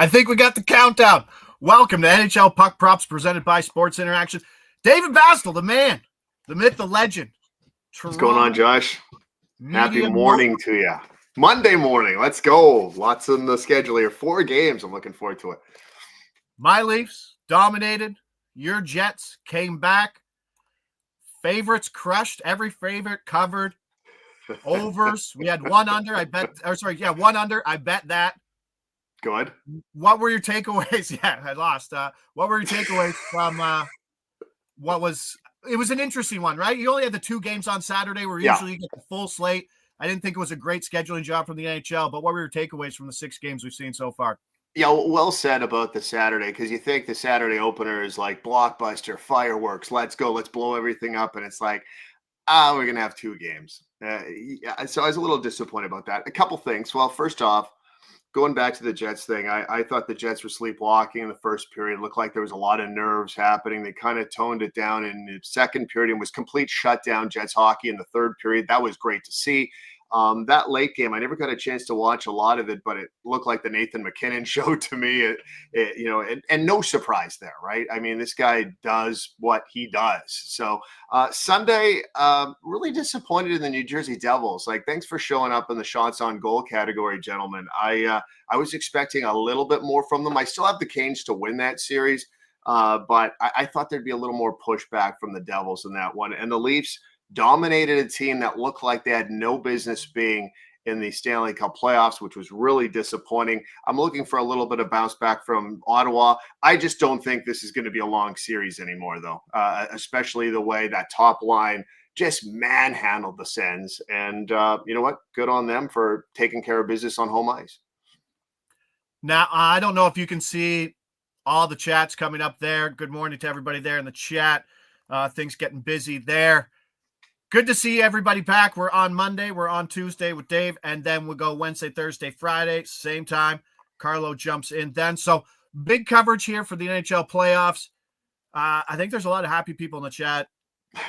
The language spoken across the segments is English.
I think we got the countdown. Welcome to NHL Puck Props presented by Sports Interaction. David Bastel, the man, the myth, the legend. What's going on, Josh? Happy morning to you. Monday morning. Let's go. Lots on the schedule here. 4 games. I'm looking forward to it. My Leafs dominated. Your Jets came back. Favorites crushed. Every favorite covered. Overs. We had one under. One under. I bet that. Good. What were your takeaways? Yeah, I lost. What were your takeaways from it was an interesting one, right? You only had the 2 games on Saturday where usually you get the full slate. I didn't think it was a great scheduling job from the NHL, but what were your takeaways from the 6 games we've seen so far? Yeah, well said about the Saturday, because you think the Saturday opener is like blockbuster, fireworks, let's go, let's blow everything up. And it's like, we're going to have 2 games. So I was a little disappointed about that. A couple things. Well, first off, going back to the Jets thing, I thought the Jets were sleepwalking in the first period. It looked like there was a lot of nerves happening. They kind of toned it down in the second period and was complete shutdown Jets hockey in the third period. That was great to see. That late game, I never got a chance to watch a lot of it, but it looked like the Nathan MacKinnon show to me. And no surprise there, right? I mean, this guy does what he does. So Sunday, really disappointed in the New Jersey Devils. Like, thanks for showing up in the shots on goal category, gentlemen. I was expecting a little bit more from them. I still have the Canes to win that series, but I thought there'd be a little more pushback from the Devils in that one. And the Leafs dominated a team that looked like they had no business being in the Stanley Cup Playoffs, which was really disappointing. I'm looking for a little bit of bounce back from Ottawa. I just don't think this is going to be a long series anymore, though, especially the way that top line just manhandled the Sens. And you know what? Good on them for taking care of business on home ice. Now, I don't know if you can see all the chats coming up there. Good morning to everybody there in the chat. Things getting busy there. Good to see everybody back. We're on Monday. We're on Tuesday with Dave, and then we'll go Wednesday, Thursday, Friday, same time. Carlo jumps in then. So big coverage here for the NHL playoffs. I think there's a lot of happy people in the chat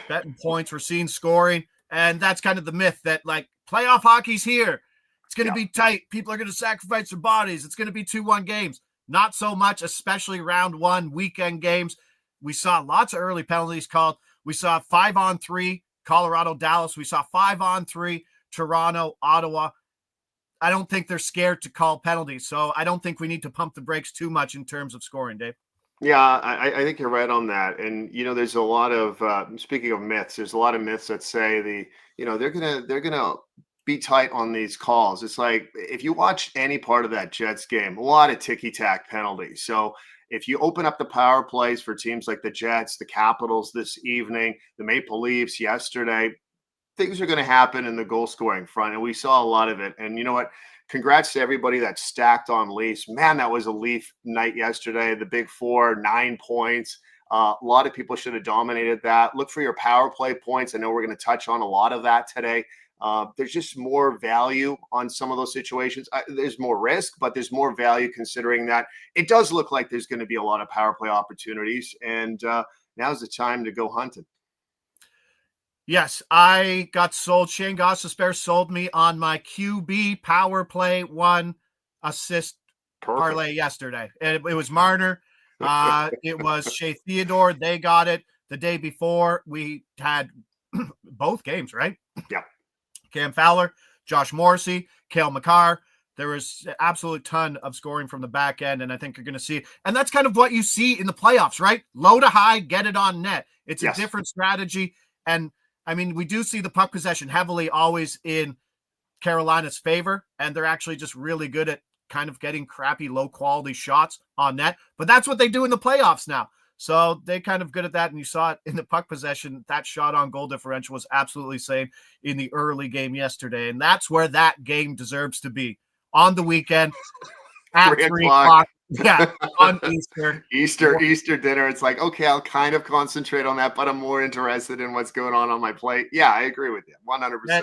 betting points. We're seeing scoring, and that's kind of the myth that, like, playoff hockey's here. It's going to be tight. People are going to sacrifice their bodies. It's going to be 2-1 games. Not so much, especially round 1 weekend games. We saw lots of early penalties called. We saw 5-on-3. Colorado, Dallas. We saw 5-on-3, Toronto, Ottawa. I don't think they're scared to call penalties, so I don't think we need to pump the brakes too much in terms of scoring, Dave. Yeah, I think you're right on that. And, there's a lot of, speaking of myths, there's a lot of myths that say they're going to be tight on these calls. It's like, if you watch any part of that Jets game, a lot of ticky-tack penalties. So if you open up the power plays for teams like the Jets, the Capitals this evening, the Maple Leafs yesterday, things are going to happen in the goal scoring front. And we saw a lot of it. And you know what? Congrats to everybody that stacked on Leafs. Man, that was a Leaf night yesterday. The Big Four, 9 points. A lot of people should have dominated that. Look for your power play points. I know we're going to touch on a lot of that today. There's just more value on some of those situations. There's more risk, but there's more value considering that it does look like there's going to be a lot of power play opportunities. And now's the time to go hunting. Yes, I got sold. Shane Gossespierre sold me on my QB power play 1 assist parlay yesterday. It was Marner. It was Shea Theodore. They got it the day before. We had both games, right? Yeah. Cam Fowler, Josh Morrissey, Cale Makar. There was an absolute ton of scoring from the back end, and I think you're going to see it. And that's kind of what you see in the playoffs, right? Low to high, get it on net. It's a different strategy. And, I mean, we do see the puck possession heavily always in Carolina's favor, and they're actually just really good at kind of getting crappy, low-quality shots on net. But that's what they do in the playoffs now. So they kind of good at that, and you saw it in the puck possession. That shot on goal differential was absolutely insane in the early game yesterday, and that's where that game deserves to be, on the weekend at 3 o'clock. Yeah, on Easter dinner. It's like, okay, I'll kind of concentrate on that, but I'm more interested in what's going on my plate. Yeah, I agree with you, 100%.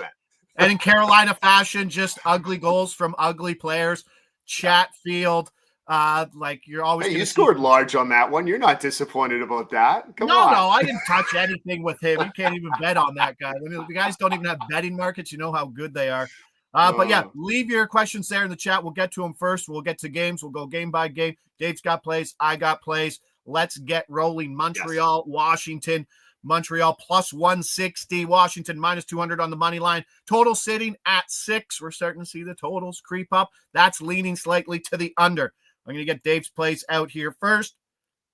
And in Carolina fashion, just ugly goals from ugly players. Chatfield. Like, you're always. Hey, you scored large on that one. You're not disappointed about that. Come on. No, I didn't touch anything with him. You can't even bet on that guy. I mean, the guys don't even have betting markets. You know how good they are. But yeah, leave your questions there in the chat. We'll get to them first. We'll get to games. We'll go game by game. Dave's got plays. I got plays. Let's get rolling. Montreal, Washington. Montreal plus 160. Washington minus 200 on the money line. Total sitting at 6. We're starting to see the totals creep up. That's leaning slightly to the under. I'm going to get Dave's plays out here first.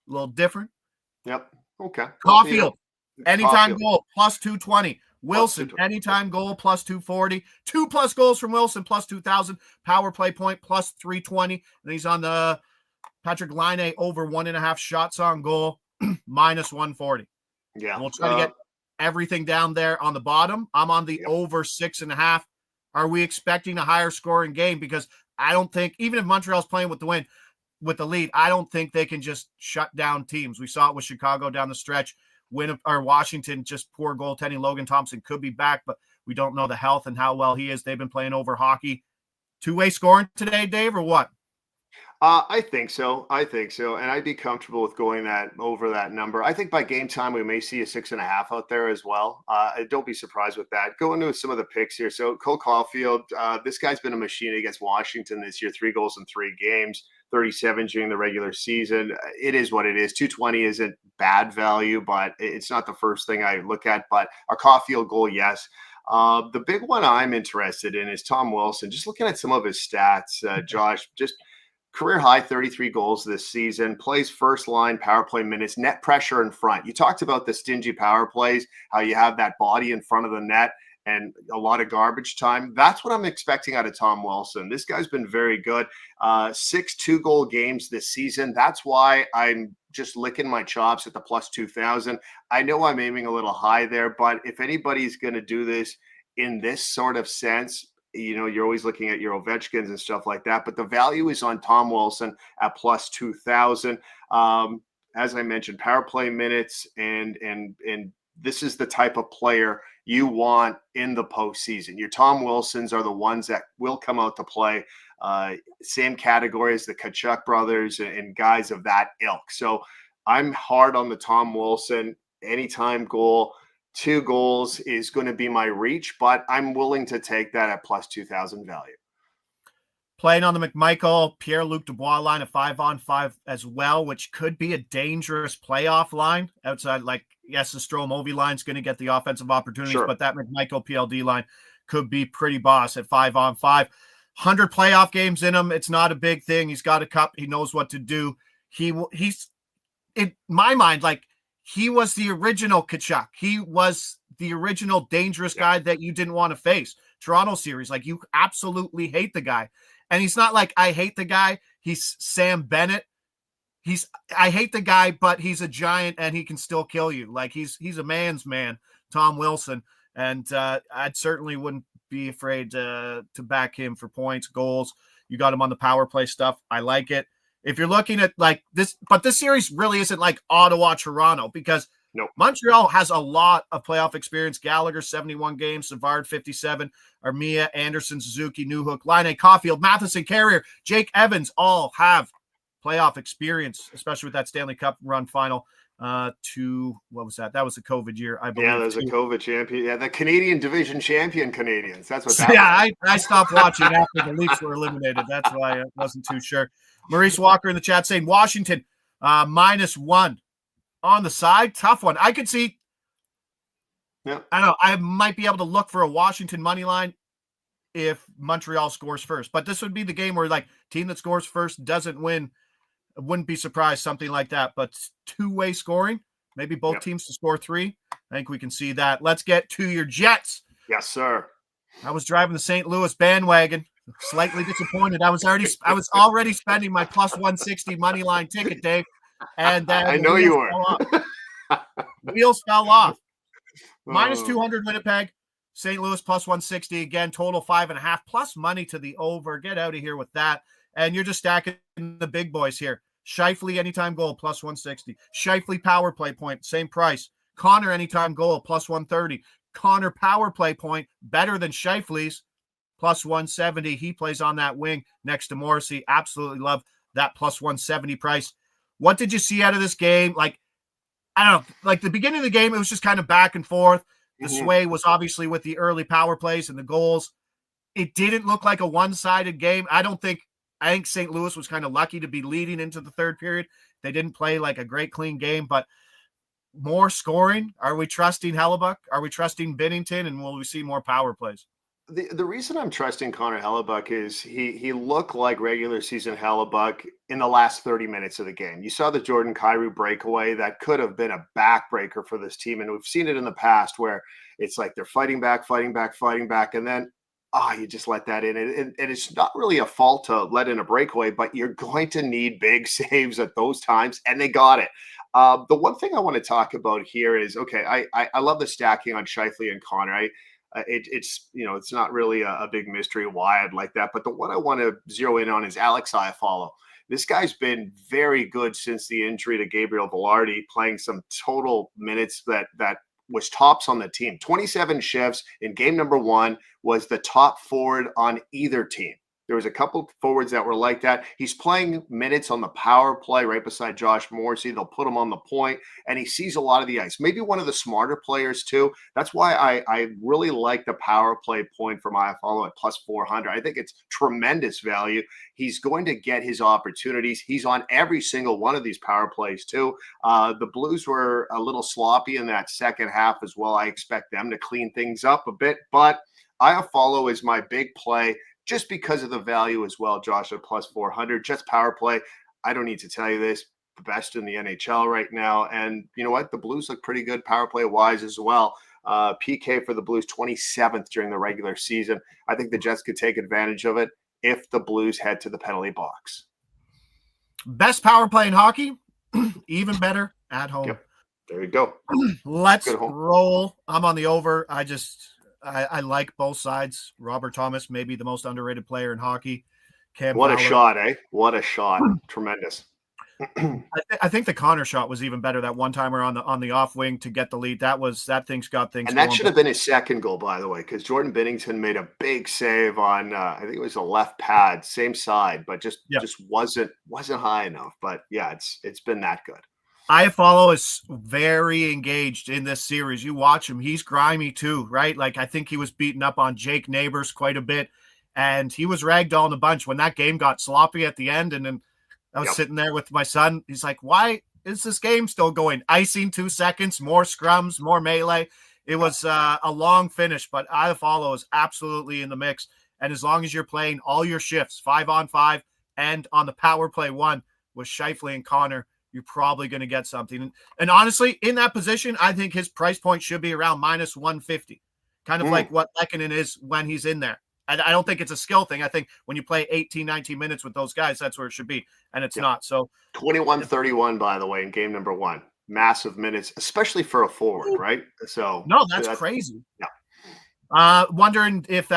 A little different. Yep. Okay. Caulfield, anytime goal, plus 220. Wilson, anytime goal, plus 240. 2+ goals from Wilson, plus 2,000. Power play point, plus 320. And he's on the Patrick Laine over 1.5 shots on goal, minus 140. Yeah. And we'll try to get everything down there on the bottom. I'm on the over 6.5. Are we expecting a higher scoring game? Because I don't think, even if Montreal's playing with the lead, I don't think they can just shut down teams. We saw it with Chicago down the stretch. Washington, just poor goaltending. Logan Thompson could be back, but we don't know the health and how well he is. They've been playing over hockey. Two-way scoring today, Dave, or what? I think so. And I'd be comfortable with going over that number. I think by game time, we may see a 6.5 out there as well. Don't be surprised with that. Go into some of the picks here. So Cole Caulfield, this guy's been a machine against Washington this year, 3 goals in 3 games, 37 during the regular season. It is what it is. 220 isn't bad value, but it's not the first thing I look at. But a Caulfield goal, yes. The big one I'm interested in is Tom Wilson. Just looking at some of his stats, Josh, just career high 33 goals this season, plays first line power play minutes, net pressure in front. You talked about the stingy power plays, how you have that body in front of the net and a lot of garbage time. That's what I'm expecting out of Tom Wilson. This guy's been very good. 6 2-goal games this season. That's why I'm just licking my chops at the plus 2,000. I know I'm aiming a little high there, but if anybody's going to do this in this sort of sense, you're always looking at your Ovechkins and stuff like that, but the value is on Tom Wilson at plus 2,000. As I mentioned, power play minutes, and this is the type of player you want in the postseason. Your Tom Wilsons are the ones that will come out to play. Same category as the Tkachuk brothers and guys of that ilk. So I'm hard on the Tom Wilson anytime goal. 2 goals is going to be my reach, but I'm willing to take that at plus 2,000 value. Playing on the McMichael, Pierre-Luc Dubois line, a 5-on-5 as well, which could be a dangerous playoff line outside. Yes, the Strome-Ovi line's going to get the offensive opportunities, but that McMichael PLD line could be pretty boss at 5-on-5. 100 playoff games in him. It's not a big thing. He's got a cup. He knows what to do. He's in my mind, he was the original Tkachuk. He was the original dangerous guy that you didn't want to face. Toronto series, you absolutely hate the guy. And he's not I hate the guy. He's Sam Bennett. I hate the guy, but he's a giant and he can still kill you. He's a man's man, Tom Wilson. And I certainly wouldn't be afraid to back him for points, goals. You got him on the power play stuff. I like it. If you're looking at this, but this series really isn't like Ottawa, Toronto, because Montreal has a lot of playoff experience. Gallagher, 71 games, Savard, 57, Armia, Anderson, Suzuki, Newhook, Laine, Caulfield, Matheson, Carrier, Jake Evans all have playoff experience, especially with that Stanley Cup run final what was that? That was the COVID year, I believe. Yeah, there's a COVID champion. Yeah, the Canadian division champion Canadiens. That's what that was. I stopped watching after the Leafs were eliminated. That's why I wasn't too sure. Maurice Walker in the chat saying Washington -1 on the side. Tough one. I could see. Yeah. I don't know. I might be able to look for a Washington money line if Montreal scores first. But this would be the game where team that scores first doesn't win. I wouldn't be surprised, something like that. But two-way scoring, maybe both teams to score 3. I think we can see that. Let's get to your Jets. Yes, sir. I was driving the St. Louis bandwagon. Slightly disappointed. I was already spending my plus 160 money line ticket, Dave. And then I know you were. Wheels fell off. -200 Winnipeg. St. Louis plus 160 again. Total 5.5 plus money to the over. Get out of here with that. And you're just stacking the big boys here. Scheifele anytime goal plus 160. Scheifele power play point, same price. Connor anytime goal plus 130. Connor power play point better than Scheifele's plus 170. He plays on that wing next to Morrissey. Absolutely love that plus 170 price. What did you see out of this game? I don't know. The beginning of the game, it was just kind of back and forth. The sway was obviously with the early power plays and the goals. it didn't look like a one-sided game. I think St. Louis was kind of lucky to be leading into the third period. They didn't play like a great clean game, but more scoring. Are we trusting Hellebuck? Are we trusting Binnington? And will we see more power plays? The reason I'm trusting Connor Hellebuck is he looked like regular season Hellebuck in the last 30 minutes of the game. You saw the Jordan Kyrou breakaway that could have been a backbreaker for this team. And we've seen it in the past where it's like they're fighting back. And then, you just let that in. And it's not really a fault to let in a breakaway, but you're going to need big saves at those times. And they got it. The one thing I want to talk about here is, okay, I love the stacking on Scheifele and Connor. It's not really a big mystery why I'd like that. But the one I want to zero in on is Alex Iafallo. This guy's been very good since the injury to Gabriel Velarde, playing some total minutes that was tops on the team. 27 shifts in game number 1, was the top forward on either team. There was a couple forwards that were like that. He's playing minutes on the power play right beside Josh Morrissey. They'll put him on the point, and he sees a lot of the ice. Maybe one of the smarter players too. That's why I really like the power play point from Iafallo at plus 400. I think it's tremendous value. He's going to get his opportunities. He's on every single one of these power plays too. The Blues were a little sloppy in that second half as well. I expect them to clean things up a bit, but Iafallo is my big play, just because of the value as well, Josh, at plus 400. Just power play. I don't need to tell you this. The best in the NHL right now. And you know what? The Blues look pretty good power play-wise as well. PK for the Blues, 27th during the regular season. I think the Jets could take advantage of it if the Blues head to the penalty box. Best power play in hockey, even better at home. Yep. There you go. Let's roll. I'm on the over. I like both sides. Robert Thomas, maybe the most underrated player in hockey. What a shot, eh? What a shot. Tremendous. I think the Connor shot was even better. That one-timer on the off wing to get the lead. That thing's got things. And that should have been his second goal, by the way, because Jordan Binnington made a big save on, I think it was a left pad, same side, but just wasn't high enough. But yeah, it's been that good. Iafallo is very engaged in this series. You watch him. He's grimy too, right? Like, I think he was beaten up on Jake Neighbors quite a bit, and he was ragdolled a bunch when that game got sloppy at the end. And then I was sitting there with my son. He's like, why is this game still going? Icing 2 seconds, more scrums, more melee. It was a long finish, but Iafallo is absolutely in the mix. And as long as you're playing all your shifts, 5-on-5 and on the power play 1 with Scheifele and Connor, you're probably going to get something. And honestly, in that position, I think his price point should be around minus 150, kind of like what Lehkonen is when he's in there. I don't think it's a skill thing. I think when you play 18, 19 minutes with those guys, that's where it should be. And it's not. So 21-31, by the way, in game number 1. Massive minutes, especially for a forward, right? So no, that's crazy. Yeah. Wondering if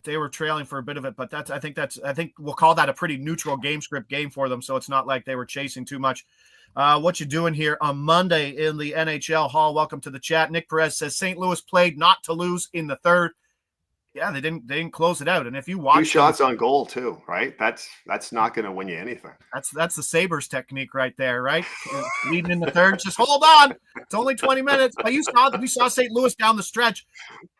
they were trailing for a bit of it, but I think we'll call that a pretty neutral game script game for them. So it's not like they were chasing too much. What you doing here on Monday in the NHL Hall? Welcome to the chat. Nick Perez says St. Louis played not to lose in the third. Yeah, they didn't close it out. And if you watch 2 shots on goal too, right? That's not going to win you anything. That's the Sabres technique right there, right? Leading in the third, just hold on. It's only 20 minutes. But we saw St. Louis down the stretch.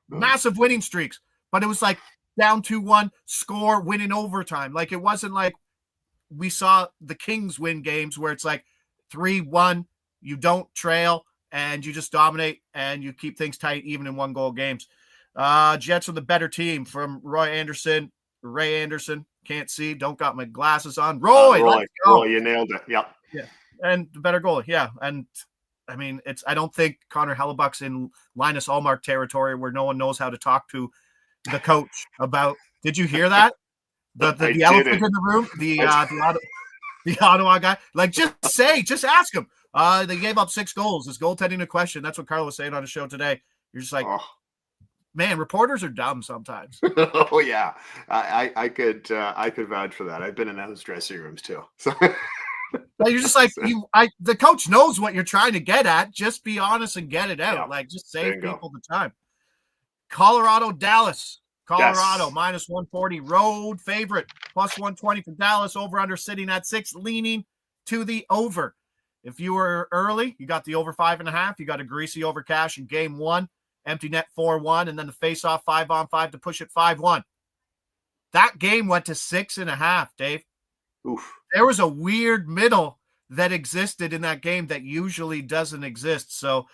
Massive winning streaks, but it was like down 2-1, score, win in overtime. Like, it wasn't like we saw the Kings win games where it's like 3-1, you don't trail, and you just dominate, and you keep things tight even in 1-goal games. Jets are the better team from Ray Anderson. Can't see, don't got my glasses on. Roy, let's go. You nailed it. Yep. Yeah, and the better goal. Yeah, and I mean, I don't think Connor Hellebuck's in Linus Ullmark territory where no one knows how to talk to the coach about. Did you hear that? The elephant in the room, the Ottawa guy. Like, just ask him. They gave up 6 goals. Is goaltending a question? That's what Carlo was saying on his show today. You're just like, man, reporters are dumb sometimes. Oh yeah, I could vouch for that. I've been in those dressing rooms too. So. But you're just like, the coach knows what you're trying to get at. Just be honest and get it out. Yeah. Like, just save people the time. Colorado, Dallas. Colorado, minus 140. Road favorite. Plus 120 for Dallas. Over under sitting at 6. Leaning to the over. If you were early, you got the over 5.5. You got a greasy over cash in game 1. Empty net 4-1. And then the face-off 5-on-5 to push it 5-1. That game went to 6.5, Dave. Oof. There was a weird middle that existed in that game that usually doesn't exist. So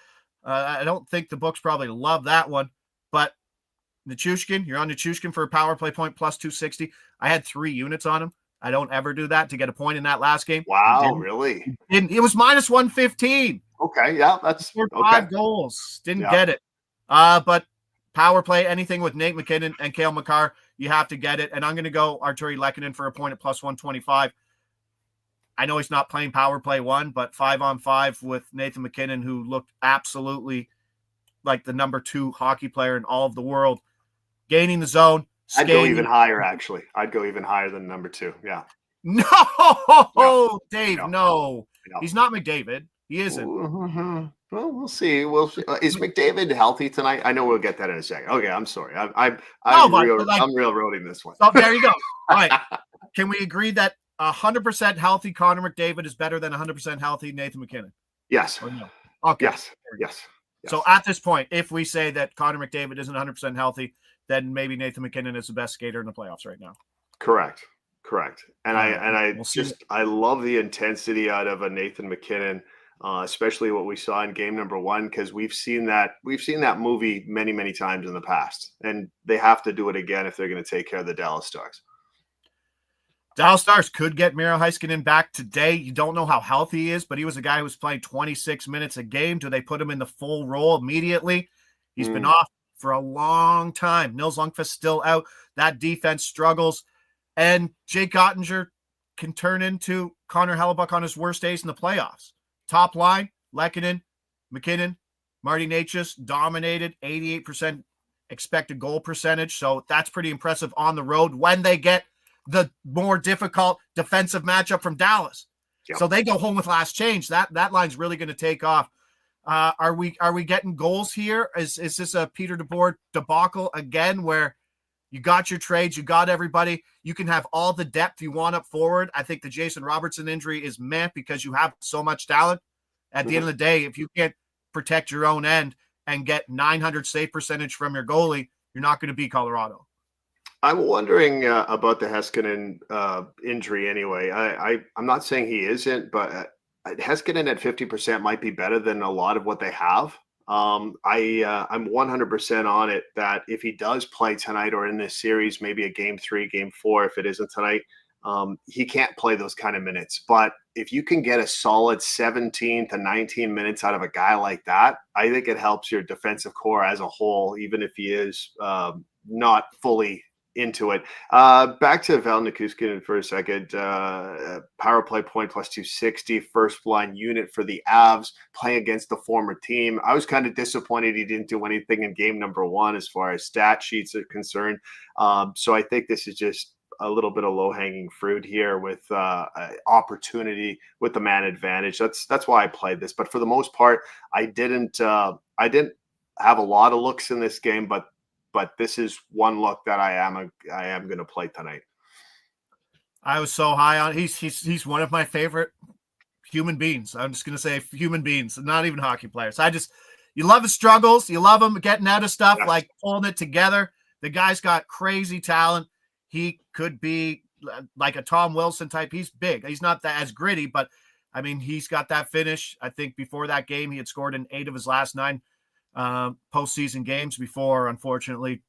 I don't think the books probably love that one. But Nichushkin, you're on Nichushkin for a power play point plus 260. I had 3 units on him. I don't ever do that to get a point in that last game. Wow, really? It was minus 115. Okay, yeah, that's scored okay. 5 goals. Didn't get it. But power play, anything with Nate McKinnon and Cale Makar, you have to get it. And I'm going to go Arturi Lehkonen for a point at plus 125. I know he's not playing power play 1, but 5-on-5 with Nathan McKinnon, who looked absolutely like the number 2 hockey player in all of the world, gaining the zone. I'd go even higher, actually. I'd go even higher than number 2. Yeah. No, Dave, no. He's not McDavid. He isn't. Mm-hmm. Well, we'll see. Is McDavid healthy tonight? I know we'll get that in a second. Okay, I'm sorry. I'm railroading this one. Oh, there you go. All right. Can we agree that 100% healthy Connor McDavid is better than 100% healthy Nathan McKinnon? Yes. Or no? Okay. Yes. So at this point, if we say that Connor McDavid isn't 100% healthy, then maybe Nathan McKinnon is the best skater in the playoffs right now. Correct. And I love the intensity out of a Nathan McKinnon, especially what we saw in game number 1, because we've seen that movie many times in the past, and they have to do it again if they're going to take care of the Dallas Stars. Dallas Stars could get Miro Heiskanen back today. You don't know how healthy he is, but he was a guy who was playing 26 minutes a game. Do they put him in the full role immediately? He's been off for a long time. Nils Lundqvist still out. That defense struggles. And Jake Ottinger can turn into Connor Hellebuck on his worst days in the playoffs. Top line, Lehkonen, McKinnon, Marty Necas dominated, 88% expected goal percentage. So that's pretty impressive on the road when they get the more difficult defensive matchup from Dallas. Yep. So they go home with last change. That line's really going to take off. Are we getting goals here? Is this a Peter DeBoer debacle again, where you got your trades, you got everybody, you can have all the depth you want up forward? I think the Jason Robertson injury is meant because you have so much talent. At the end of the day, if you can't protect your own end and get 900 save percentage from your goalie, you're not going to beat Colorado. I'm wondering about the Heiskanen injury anyway. I'm not saying he isn't, but Heiskanen at 50% might be better than a lot of what they have. I'm 100% on it that if he does play tonight or in this series, maybe a game 3, game 4, if it isn't tonight, he can't play those kind of minutes. But if you can get a solid 17 to 19 minutes out of a guy like that, I think it helps your defensive core as a whole, even if he is not fully into it. Back to Val Nichushkin for a second. Power play point plus 260, first line unit for the Avs, playing against the former team. I was kind of disappointed he didn't do anything in game number 1 as far as stat sheets are concerned. So I think this is just a little bit of low-hanging fruit here with opportunity with the man advantage. That's why I played this. But for the most part, I didn't have a lot of looks in this game, but this is one look that I am going to play tonight. I was so high on. He's one of my favorite human beings. I'm just going to say human beings, not even hockey players. You love his struggles. You love him getting out of stuff, like pulling it together. The guy's got crazy talent. He could be like a Tom Wilson type. He's big. He's not as gritty, but I mean, he's got that finish. I think before that game, he had scored in 8 of his last 9 postseason games before, unfortunately,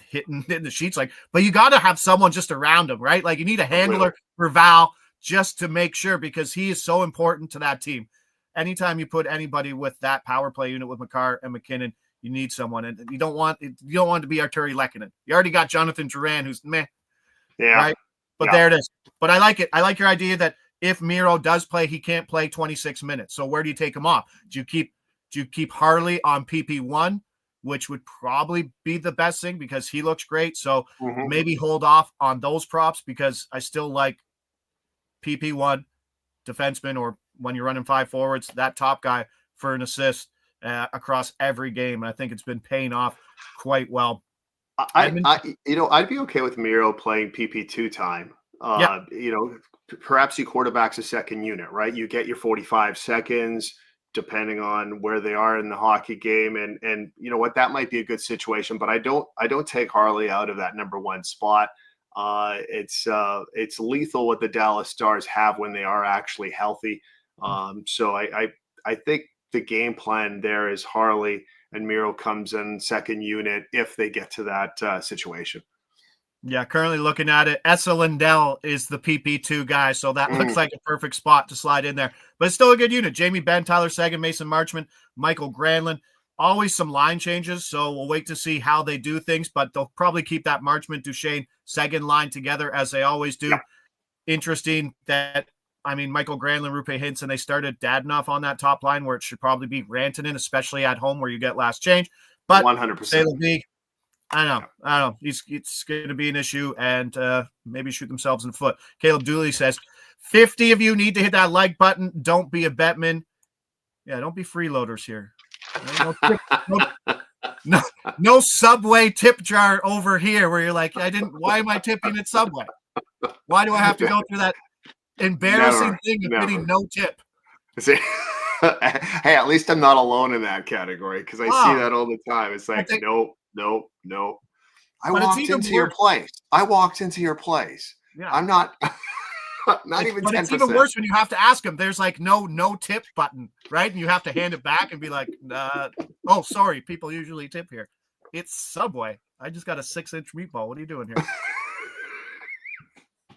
hitting the sheets. But you got to have someone just around him, right? Like, you need a handler for Val just to make sure, because he is so important to that team. Anytime you put anybody with that power play unit with Makar and McKinnon, you need someone, and you don't want it to be Arturi Lehkonen. You already got Jonathan Drouin, who's meh. Yeah. Right. But there it is. But I like it. I like your idea that if Miro does play, he can't play 26 minutes. So where do you take him off? Do you keep Harley on PP1, which would probably be the best thing because he looks great. So maybe hold off on those props, because I still like PP1 defenseman, or when you're running 5 forwards, that top guy for an assist across every game. And I think it's been paying off quite well. I'd be okay with Miro playing PP2 time. Perhaps he quarterbacks a second unit, right? You get your 45 seconds, depending on where they are in the hockey game. And you know what, that might be a good situation, but I don't take Harley out of that number 1 spot. It's lethal what the Dallas Stars have when they are actually healthy. So I think the game plan there is Harley and Miro comes in second unit if they get to that situation. Yeah, currently looking at it, Esa Lindell is the PP2 guy, so that looks like a perfect spot to slide in there. But it's still a good unit. Jamie Benn, Tyler Seguin, Mason Marchment, Michael Granlund. Always some line changes, so we'll wait to see how they do things, but they'll probably keep that Marchment, Duchesne, Seguin line together as they always do. Yeah. Interesting that, Michael Granlund, Rupe Hintz, and they started Dadonov on that top line where it should probably be Rantanen, especially at home where you get last change. But 100%. I don't know. It's going to be an issue and maybe shoot themselves in the foot. Caleb Dooley says, 50 of you need to hit that like button. Don't be a Bettman. Yeah, don't be freeloaders here. No Subway tip jar over here where you're like, why am I tipping at Subway? Why do I have to go through that embarrassing thing of getting no tip? See, hey, at least I'm not alone in that category because I see that all the time. It's like, nope. I walked into your place. Yeah. I'm not even 10%. But it's even worse when you have to ask them. There's like no tip button, right? And you have to hand it back and be like, oh, sorry, people usually tip here. It's Subway. I just got a 6-inch meatball. What are you doing here?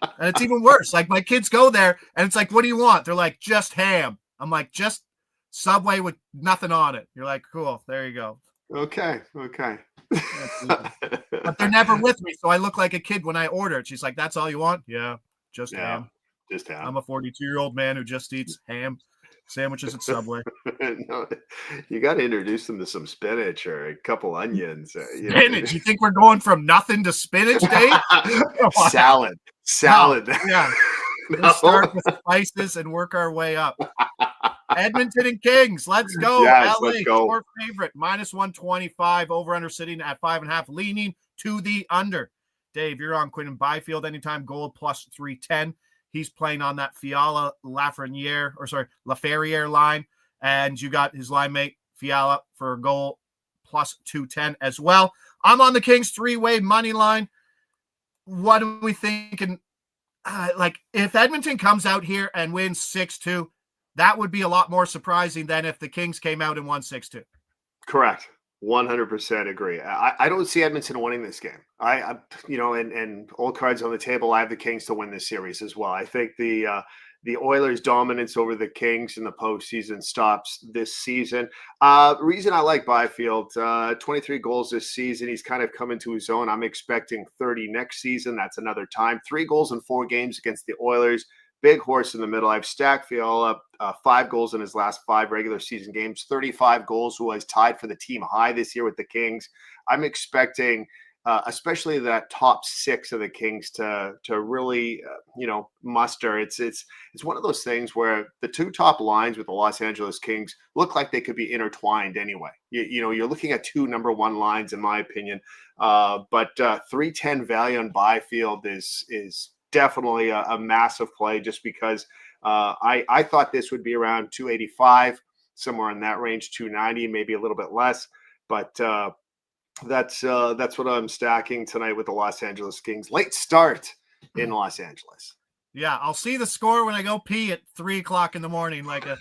And it's even worse. Like my kids go there and it's like, what do you want? They're like, just ham. I'm like, just Subway with nothing on it. You're like, cool. There you go. Okay. But they're never with me, so I look like a kid when I order it. She's like, that's all you want? Yeah, just ham. Just ham. I'm a 42-year-old man who just eats ham sandwiches at Subway. No, you got to introduce them to some spinach or a couple onions. Spinach? You think we're going from nothing to spinach, Dave? Salad. No, yeah. We'll start with spices and work our way up. Edmonton and Kings. Let's go. Yes, LA, let's go. Your favorite. -125. Over-under sitting at 5.5. Leaning to the under. Dave, you're on Quinton Byfield anytime. Goal +310. He's playing on that Fiala Laferriere line. And you got his line mate, Fiala, for a goal +210 as well. I'm on the Kings 3-way money line. What are we thinking? If Edmonton comes out here and wins 6-2, that would be a lot more surprising than if the Kings came out and won 6-2. Correct. 100% agree. I don't see Edmonton winning this game. And all cards on the table, I have the Kings to win this series as well. I think the Oilers' dominance over the Kings in the postseason stops this season. Reason I like Byfield, 23 goals this season. He's kind of come into his own. I'm expecting 30 next season. That's another time. 3 goals in 4 games against the Oilers. Big horse in the middle. I've stacked Fiala 5 goals in his last 5 regular season games, 35 goals, who was tied for the team high this year with the Kings. I'm expecting, especially that top 6 of the Kings to really, muster. It's one of those things where the 2 top lines with the Los Angeles Kings look like they could be intertwined anyway. You're looking at 2 number 1 lines, in my opinion. But 310 value on Byfield is definitely a massive play just because I thought this would be around 285, somewhere in that range, 290, maybe a little bit less. But that's what I'm stacking tonight with the Los Angeles Kings. Late start in Los Angeles. Yeah, I'll see the score when I go pee at 3:00 in the morning, like an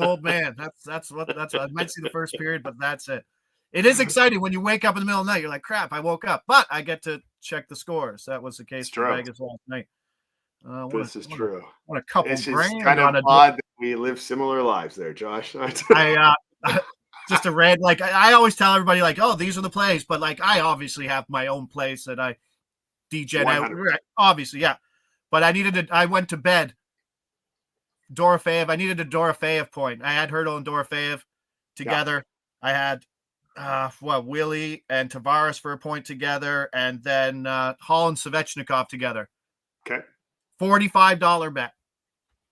old man. That's what I might see the first period, but that's it. It is exciting when you wake up in the middle of the night. You're like, crap, I woke up, but I get to check the scores. That was the case for Vegas last night. This is true. What a couple it's grand kind on of odd that we live similar lives there, Josh. Just a red, I always tell everybody, oh, these are the plays, but I obviously have my own plays that I degen out. Obviously, yeah. But I went to bed. Dorofeev. I needed a Dorofeev point. I had Hurdle and Dorofeev together. Yeah. I had Willie and Tavares for a point together, and then Hall and Svechnikov together. Okay. $45 bet.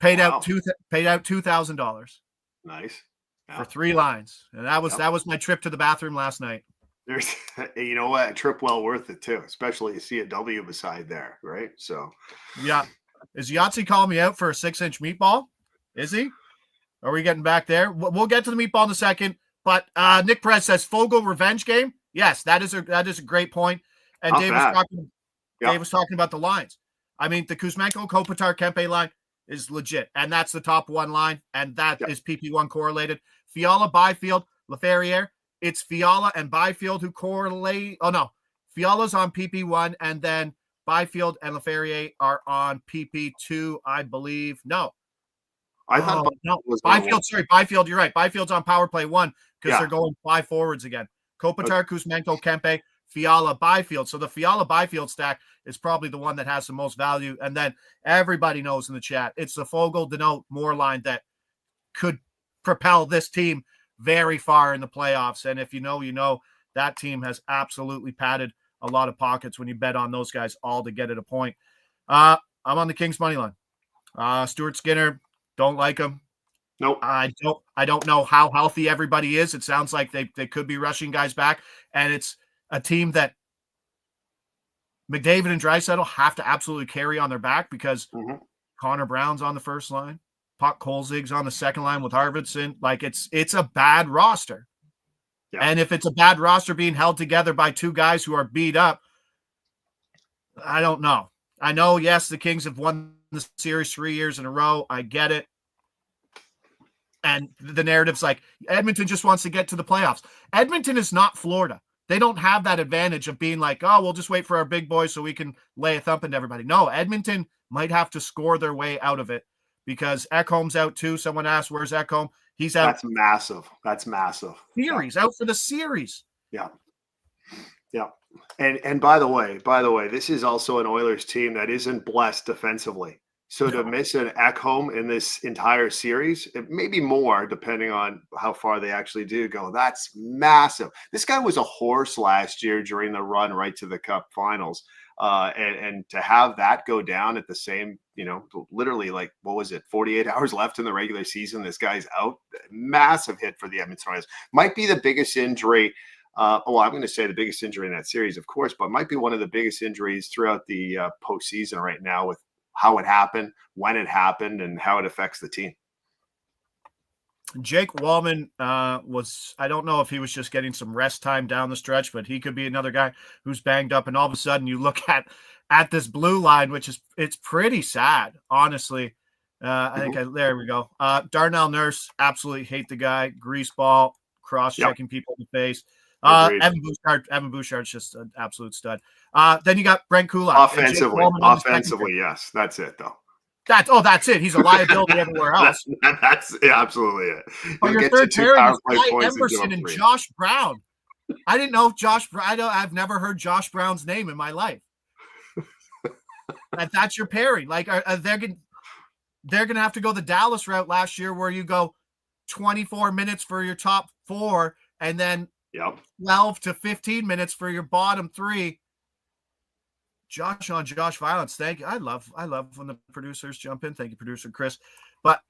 Paid out $2,000. Nice. Yeah. For 3 lines. And that was my trip to the bathroom last night. There's you know what, a trip well worth it too, especially you see a W beside there, right? So yeah. Is Yahtzee calling me out for a 6-inch meatball? Is he? Are we getting back there? We'll get to the meatball in a second. But Nick Perez says Fogle revenge game. Yes, that is a great point. And Dave was talking. Dave was talking about the lines. I mean, the Kuzmenko, Kopitar, Kempe line is legit, and that's the top one line, and that is PP1 correlated. Fiala, Byfield, Laferriere, it's Fiala and Byfield who correlate. Oh, no. Fiala's on PP1, and then Byfield and Laferriere are on PP2, I believe. No. I thought Byfield, sorry, Byfield, you're right. Byfield's on power play 1 because they're going 5 forwards again. Kopitar, Kuzmenko, Kempe, Fiala, Byfield. So the Fiala Byfield stack is probably the one that has the most value. And then everybody knows in the chat, it's the Foegele, Danault, Moore line that could propel this team very far in the playoffs. And if you know, that team has absolutely padded a lot of pockets when you bet on those guys all to get at a point. I'm on the Kings money line. Stuart Skinner, don't like him. Nope. I don't know how healthy everybody is. It sounds like they could be rushing guys back. And it's a team that McDavid and Draisaitl have to absolutely carry on their back because Connor Brown's on the first line. Puck Kolzig's on the second line with Arvidsson. Like it's a bad roster. Yeah. And if it's a bad roster being held together by 2 guys who are beat up, I don't know. I know, yes, the Kings have won the series 3 years in a row. I get it. And the narrative's like, Edmonton just wants to get to the playoffs. Edmonton is not Florida. They don't have that advantage of being like, oh, we'll just wait for our big boys so we can lay a thump into everybody. No, Edmonton might have to score their way out of it because Ekholm's out too. Someone asked, where's Ekholm? He's out. That's massive. Series, out for the series. Yeah. Yeah. And by the way, this is also an Oilers team that isn't blessed defensively. So to miss an Ekholm in this entire series, it may be more depending on how far they actually do go. That's massive. This guy was a horse last year during the run right to the Cup Finals. And to have that go down at the same, literally like, what was it, 48 hours left in the regular season, this guy's out. Massive hit for the Edmonton Oilers. Might be the biggest injury. I'm going to say the biggest injury in that series, of course, but might be one of the biggest injuries throughout the postseason right now with how it happened, when it happened, and how it affects the team. Jake Wallman I don't know if he was just getting some rest time down the stretch, but he could be another guy who's banged up. And all of a sudden you look at this blue line, it's pretty sad, honestly. There we go. Darnell Nurse, absolutely hate the guy. Greaseball, cross-checking people in the face. Evan Bouchard's just an absolute stud. Then you got Brent Kulak. Offensively, yes. That's it, though. That's it. He's a liability everywhere else. That's absolutely it. Oh, your third pairing is Ty Emerson and Josh Brown. I didn't know Josh Brown. I've never heard Josh Brown's name in my life. That's your pairing. Like, they're gonna have to go the Dallas route last year, where you go 24 minutes for your top 4, and then 12 to 15 minutes for your bottom 3. Josh on Josh violence. Thank you. I love when the producers jump in. Thank you, producer Chris. But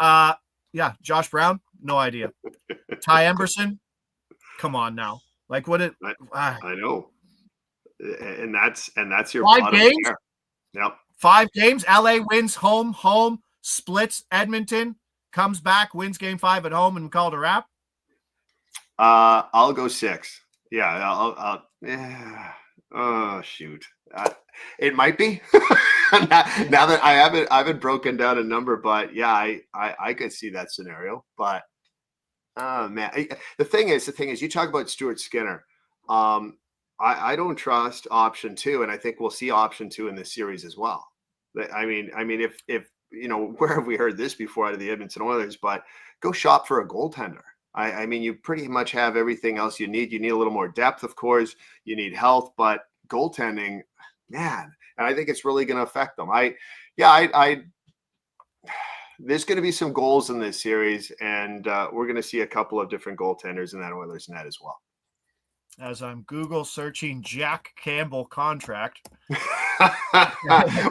Josh Brown, no idea. Ty Emberson, come on now. Like what it I know. And that's your 5 games. Pair. Yep. 5 games. LA wins home, splits Edmonton, comes back, wins game 5 at home, and called a wrap. I'll go 6. Yeah, oh shoot. It might be. now that I haven't broken down a number, but yeah, I could see that scenario. But man, the thing is, you talk about Stuart Skinner. I don't trust option 2, and I think we'll see option 2 in this series as well. I mean, if where have we heard this before out of the Edmonton Oilers? But go shop for a goaltender. I mean, you pretty much have everything else you need. You need a little more depth, of course. You need health, but goaltending, man, and I think it's really going to affect them. There's going to be some goals in this series, and we're going to see a couple of different goaltenders in that Oilers net as well. As I'm Google searching Jack Campbell contract.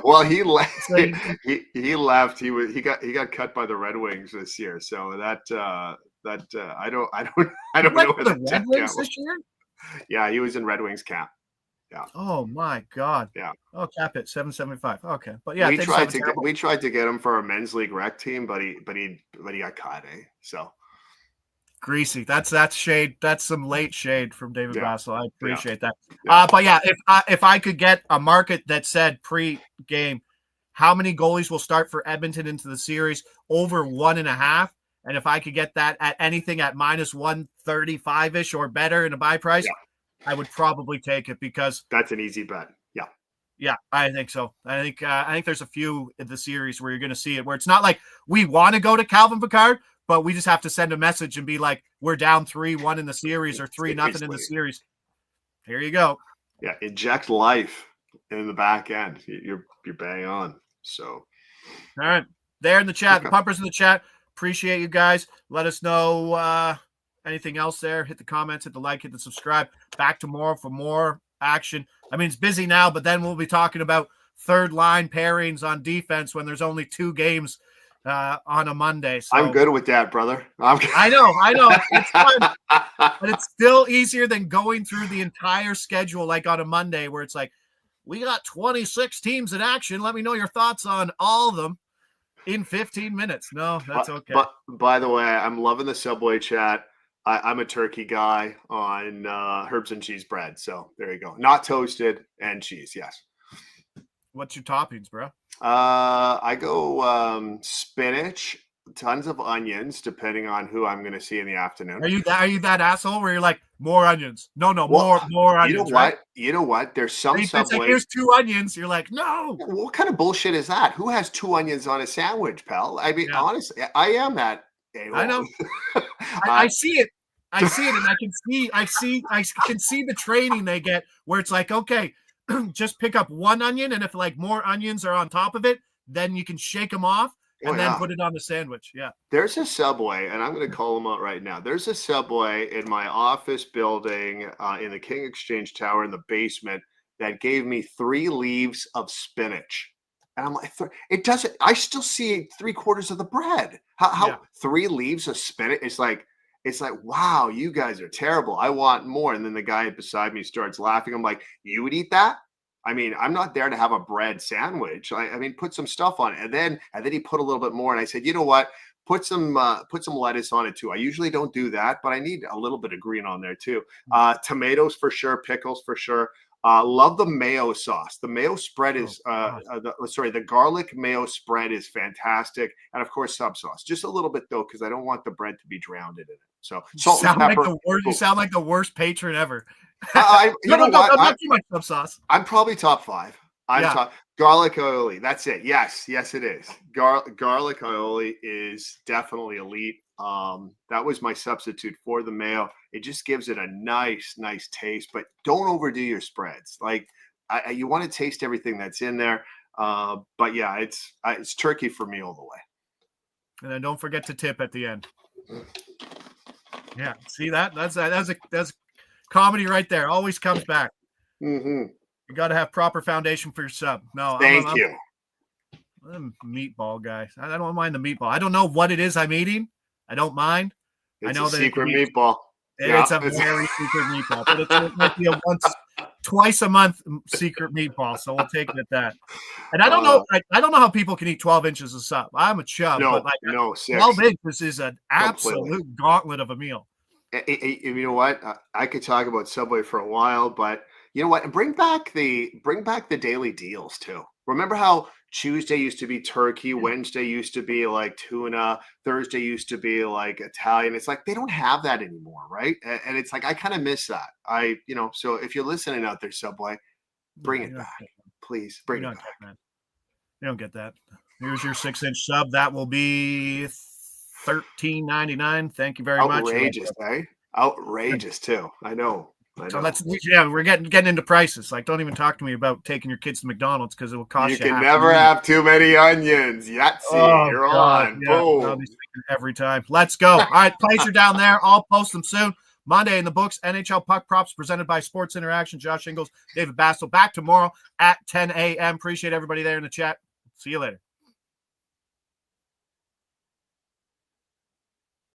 Well, he left. He left. He got cut by the Red Wings this year. So I don't know what the Red Wings this year. Yeah, he was in Red Wings camp. Yeah. Oh my God. Yeah. Oh, cap it, $775. Okay, but yeah, we tried to get him for a men's league rec team, but he got caught. So Greasy. That's shade. That's some late shade from David Bassel. I appreciate that. But yeah, if I could get a market that said pre-game, how many goalies will start for Edmonton into the series over 1.5, and if I could get that at anything at minus 135-ish or better in a buy price, I would probably take it because that's an easy bet. Yeah, I think so. I think there's a few in the series where you're going to see it where it's not like we want to go to Calvin Pickard, but we just have to send a message and be like, we're down 3-1 in the series or 3-0 in the series. Here you go. Yeah, inject life in the back end. You're bang on. So, all right, there in the chat, the pumpers in the chat. Appreciate you guys. Let us know anything else there. Hit the comments, hit the like, hit the subscribe. Back tomorrow for more action. I mean, it's busy now, but then we'll be talking about third line pairings on defense when there's only 2 games on a Monday. So I'm good with that, brother. I know. It's fun, but it's still easier than going through the entire schedule like on a Monday where it's like, we got 26 teams in action. Let me know your thoughts on all of them in 15 minutes. No, that's okay. But by the way, I'm loving the Subway chat. I'm a turkey guy on herbs and cheese bread. So there you go. Not toasted and cheese. Yes. What's your toppings, bro? I go spinach, tons of onions, depending on who I'm going to see in the afternoon. Are you that asshole where you're like, more onions? No, more onions. You know what? There's some Subways. Like, here's 2 onions. You're like, no. What kind of bullshit is that? Who has 2 onions on a sandwich, pal? I mean, honestly, I am that. I know. I see it. I see it, and I can see the training they get where it's like, okay, just pick up 1 onion, and if like more onions are on top of it, then you can shake them off and then put it on the sandwich. Yeah. There's a Subway, and I'm going to call them out right now. There's a Subway in my office building in the King Exchange Tower in the basement that gave me 3 leaves of spinach. And I'm like, it doesn't. I still see 3/4 of the bread. How 3 leaves of spinach? It's like, wow, you guys are terrible. I want more. And then the guy beside me starts laughing. I'm like, you would eat that? I mean, I'm not there to have a bread sandwich. I mean, put some stuff on it. And then he put a little bit more. And I said, you know what? Put some lettuce on it too. I usually don't do that, but I need a little bit of green on there too. Tomatoes for sure, pickles for sure. Love the mayo sauce. The mayo spread is the garlic mayo spread is fantastic, and of course sub sauce. Just a little bit though, because I don't want the bread to be drowned in it. So salt and pepper. You sound like the worst patron ever. Not too much sub sauce. I'm probably top 5. Garlic aioli. That's it. Yes, it is. Garlic aioli is definitely elite. That was my substitute for the mayo. It just gives it a nice taste, but don't overdo your spreads. Like you want to taste everything that's in there. But yeah, it's turkey for me all the way. And then don't forget to tip at the end. Yeah, see that? That's comedy right there. Always comes back. Mm-hmm. You got to have proper foundation for your sub. No, thank you. I'm a meatball guy. I don't mind the meatball. I don't know what it is I'm eating. I don't mind. It's I know a secret meatball. It's a very secret meatball, but it might be a twice a month secret meatball. So we'll take it at that. And I don't know. I don't know how people can eat 12 inches of sub. I'm a chub. But 12 inches is an absolute gauntlet of a meal. You know what? I could talk about Subway for a while, but you know what? And bring back the daily deals too. Remember how Tuesday used to be turkey, Wednesday used to be like tuna, Thursday used to be like Italian. It's like they don't have that anymore, right? And it's like I kind of miss that. So if you're listening out there, Subway, bring it back, please. Bring it back. Man. You don't get that. Here's your 6-inch sub. That will be $13.99. Thank you very much. Outrageous, eh? Outrageous too. I know. So we're getting into prices. Like, don't even talk to me about taking your kids to McDonald's because it will cost you. You can never have too many onions. Yahtzee, you're on. Yeah, boom. I'll be every time. Let's go. All right, plays are down there. I'll post them soon. Monday in the books. NHL Puck Props presented by Sports Interaction. Josh Ingles, David Bassel. Back tomorrow at 10 a.m. Appreciate everybody there in the chat. See you later.